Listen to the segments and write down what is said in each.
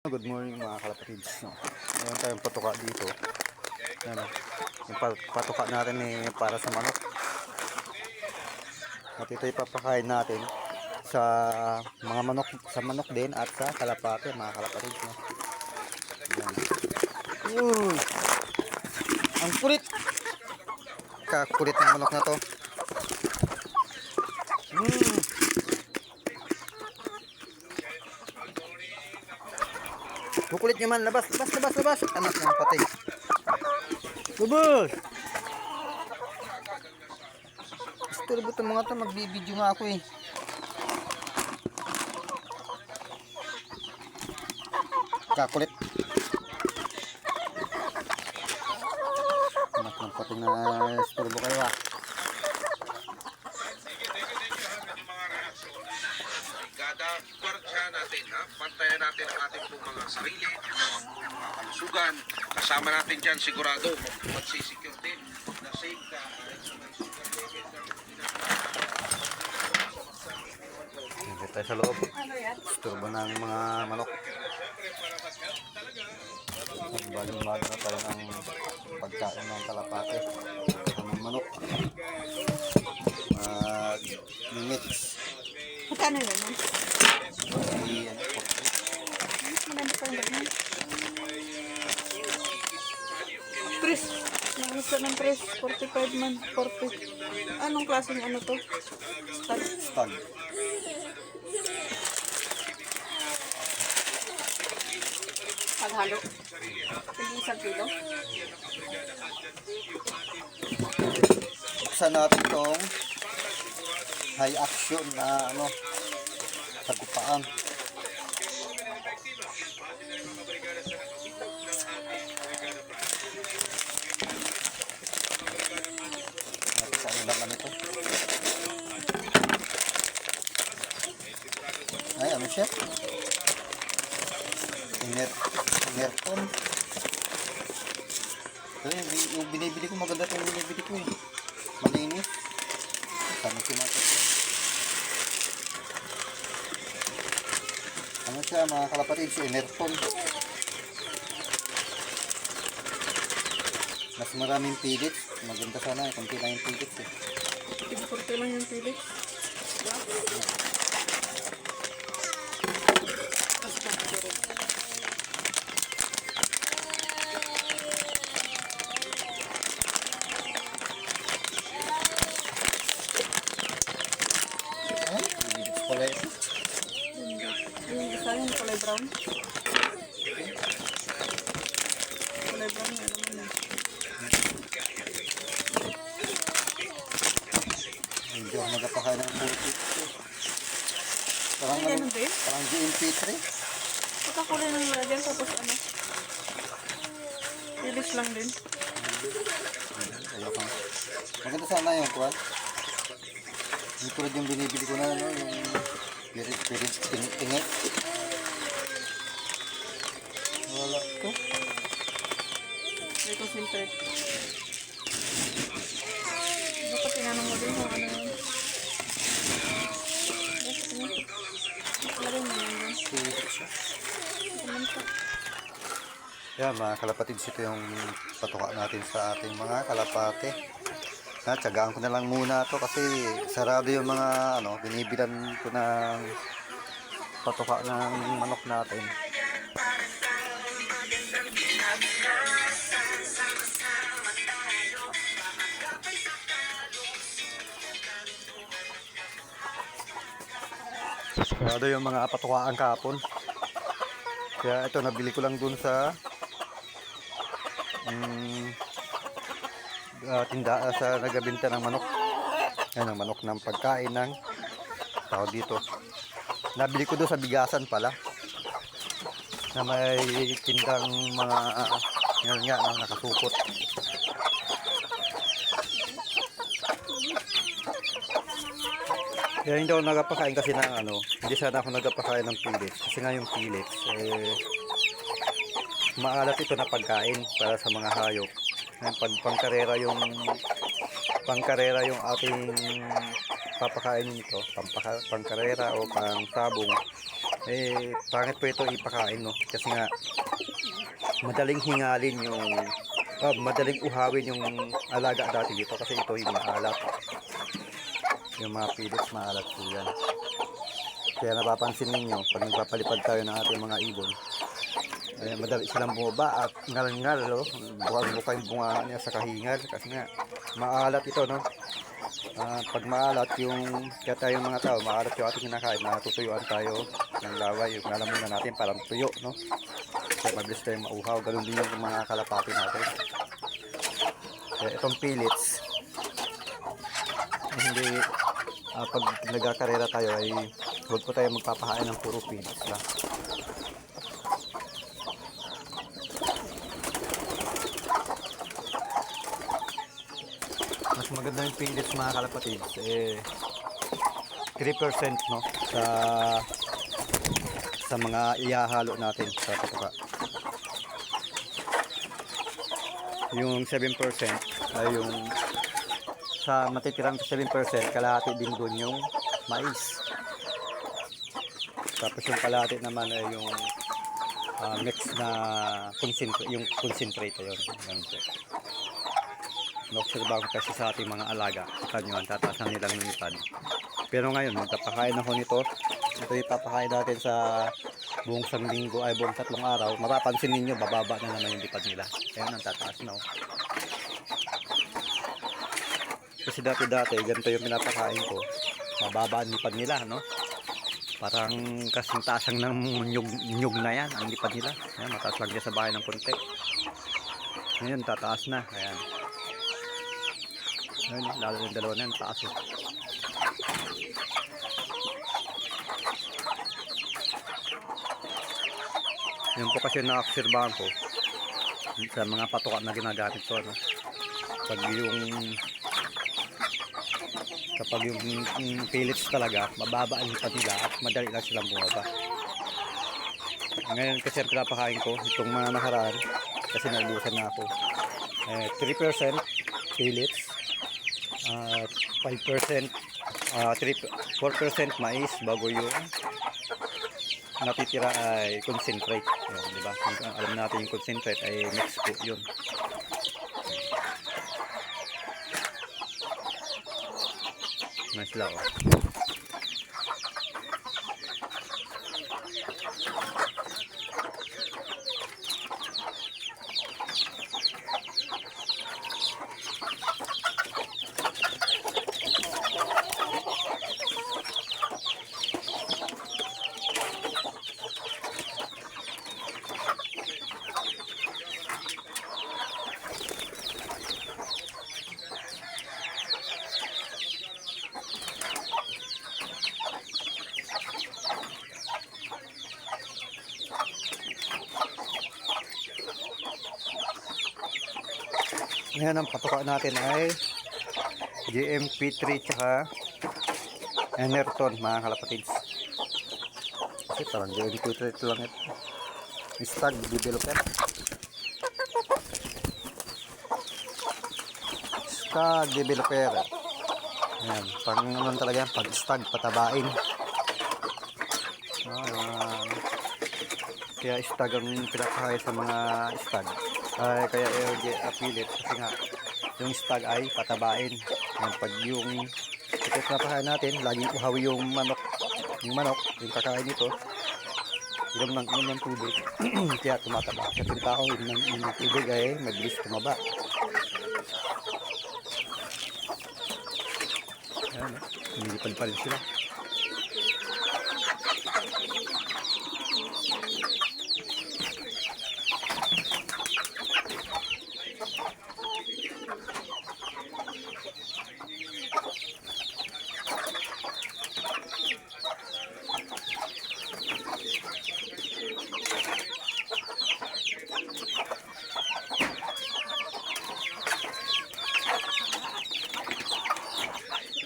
Good morning mga kalapatids. Meron tayong patuka dito. Yan, yung patuka natin para sa manok. At ito ipapakain natin sa mga manok, sa manok din at sa kalapate mga kalapatids. Yan. Ang kulit! Kakulit ng manok na to. Kukulit nyo man, labas. Anak ng patay. Labas! Istorbo itong mga ito, magbibideo nga ako eh. Kakulit. Anak ng patay na istorbo kayo ah. Natin, ha? Pantayan natin ang ating pong mga sarili, mga kalusugan. Kasama natin dyan sigurado magsisecure din na safe ka. Hindi tayo sa loob. Istorbo ng mga manok. Baling-baling na tayo ng pagkain ng kalapate. Ng manok. Mag-mix. Magkano yun? Yan. Maganda pa yung Chris, nangisa ng Chris, 45 man, 40. Anong klaseng ano to? Stud. Stag. Paghalo. Hindi isang kilo. Buksan natin itong high action na ano, sagupaan. Natin sa ano naman ito. Ay, ano siya? Inerton. Yung binibili ko, maganda itong binibili ko eh. Malinis. Ano siya natin ito? Ano siya mga kalapatids? Inerton. Mas maraming pellets. Maganda sana. Kunti lang yung pellets eh. Ibukurte lang yung pilit. Kulay. Yung isa yung kulay brown. Kulay brown na naman na. Hindi ako magpapakain ng puti. Parang, Ay, ganun din? parang GMP3. Pagkakulay ng wala dyan, tapos ano? Pilis lang din. Ayoko. Maganda sana yung kuwan. Yung tulad yung binibili ko na ano, yung pirit-tingit. Wala to. May concentrate. Dapat tinanong mo din kung ano yun. Lagay mo lang yun. Pirit siya. Naman siya. Yan mga kalapatids, ito yung patuka natin sa ating mga kalapate. Tsagaan ko na lang muna to kasi sarado yung mga ano, binibilan ko ng patuka ng manok natin. Sarado yung mga patukaan kapon. Kaya ito nabili ko lang dun sa tindahan sa nagabinta ng manok. Yan ang manok ng pagkain ng tao dito. Nabili ko doon sa bigasan pala. Na may tindang mga yan nga nakasupot. Kaya hindi ako nagpapakain kasi ng ano, hindi sana ako nagpapakain ng pellets. Kasi nga yung pellets maalat ito na pagkain para sa mga hayop. Pangkarera yung ating papakainin nito, pangkarera o pang sabong. Pangit po ito ipakain, no? Kasi nga, madaling hingalin yung, madaling uhawin yung alaga dati dito kasi ito yung maalat. Yung mga pellets maalat po yan. Kaya napapansin ninyo, pag nagpapalipad tayo ng ating mga ibon, madali silang bumaba at ngal-ngal, oh. Bukang-bukang yung bunga niya sa kahingal kasi nga, maalat ito, no? Pag maalat yung, kaya tayong mga tao, maalat yung ating kinakain, natutuyuan tayo ng laway, yung lalamunan natin parang tuyo, no? Kaya mabilis tayong mauhaw, ganun din yung mga kalapati natin. Kaya itong pellets, hindi, pag nagkakarera tayo ay huwag po tayo magpapahain ng puro pellets lang. Mas maganda yung pellets mga kalapatids, 3% no sa mga ihahalo natin sa patuka. Yung 7% ay yung sa matitirang 7%, kalahati din doon yung mais. Tapos yung kalahati naman ay yung mix na concentrate yun. Ganun po. Naobserbahan ko kasi sa ating mga alaga, kita nyo, ang tataas na nilang lipad. Pero ngayon, magpapakain ako nito. Ito ipapakain natin sa buong isang linggo ay buong 3 araw. Mapapansin ninyo, bababa na naman yung lipad nila. Ayan, ang tataas na. Kasi dati ganito yung pinapakain ko. Mababa ang lipad nila, no? Parang kasing tasang ng nyug na yan, ang lipad nila. Ayan, mataas lang niya sa bahay ng konti. Ngayon, tataas na. Ayan. Ayun, lalo yung dalawa na yan, taas eh. Yun po kasi na-obserbahan ko sa mga patuka na ginagamit ko, no? Kapag yung pellets talaga, mababa ang lipad nila at madali lang silang bumaba. Ngayon kasi ang pinapakain ko, itong mga nakaraan, kasi naubusan na ako. 3% pellets, 5%, 4% mais bago yung natitira ay concentrate. Yun, diba? Alam natin yung concentrate ay mix po yun. Nice lang, oh. Ngayon ang patuka natin ay GMP3 tsaka Enerton mga kalapatids. Kasi parang GMP3 ito lang ito. Stag developer. Stag developer. Ayan, pang naman talaga yan, pag stag patabain. Kaya stag ang pinakahaya sa mga stag. Kaya affiliate kasi nga yung stag ay patabain. Pag yung ito pinapakain natin, laging uhawi yung manok, yung kakain nito, inom ng tubig. Kaya tumataba. Kasi yung tao, yung tubig ay mabilis tumaba. Ayan, humilipad pa rin sila.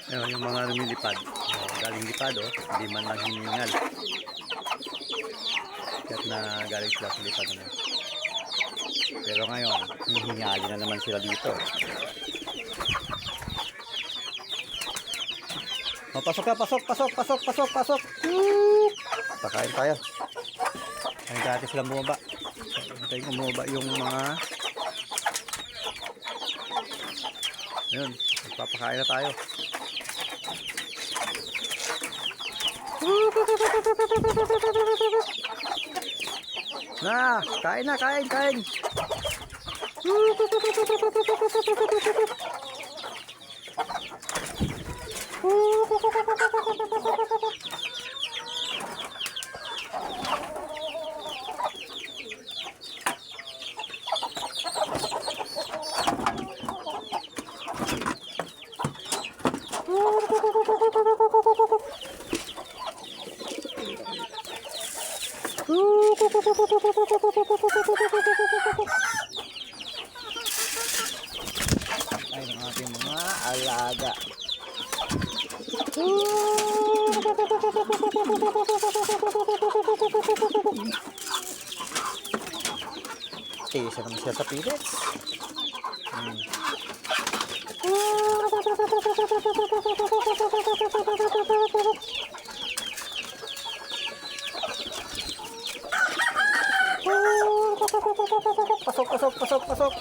Ayan, yung mga lumilipad. Galing lipad, oh. Hindi man lang hiningal. Kahit na galing sila sa lipad. Ano. Pero ngayon, hihingali na naman sila dito. Oh, pasok ka, pasok. Pakain tayo. Ay, dati silang bumaba. Hintayin ko bumaba yung mga... Yun, magpapakain na tayo. Na, kain na, kain, kain. Ay, ng ating mga alaga. Tisa naman siya sa pilit. Pasok, pasok, pasok, pasok.